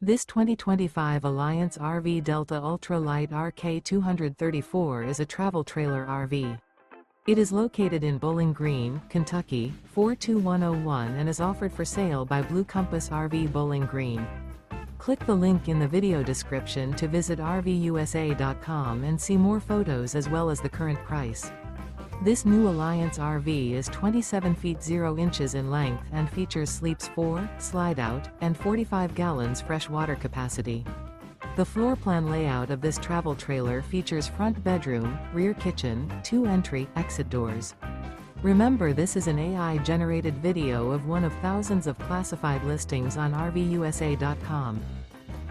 This 2025 Alliance RV Delta Ultra Lite RK234 is a travel trailer RV. It is located in Bowling Green, Kentucky, 42101 and is offered for sale by Blue Compass RV Bowling Green. Click the link in the video description to visit RVUSA.com and see more photos as well as the current price. This new Alliance RV is 27 feet 0 inches in length and features sleeps 4, slide-out, and 45 gallons fresh water capacity. The floor plan layout of this travel trailer features front bedroom, rear kitchen, 2 entry/exit doors. Remember, this is an AI-generated video of one of thousands of classified listings on RVUSA.com.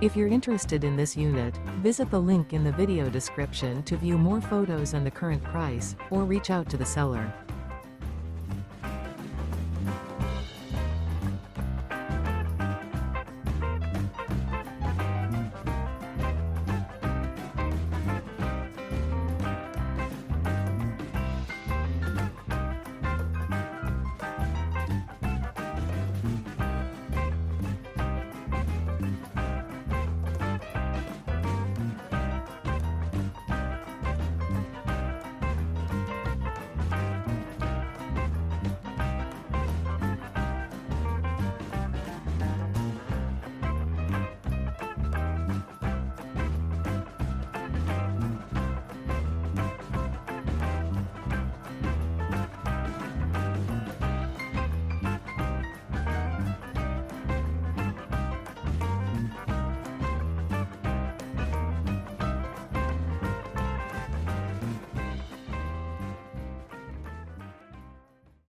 If you're interested in this unit, visit the link in the video description to view more photos and the current price, or reach out to the seller.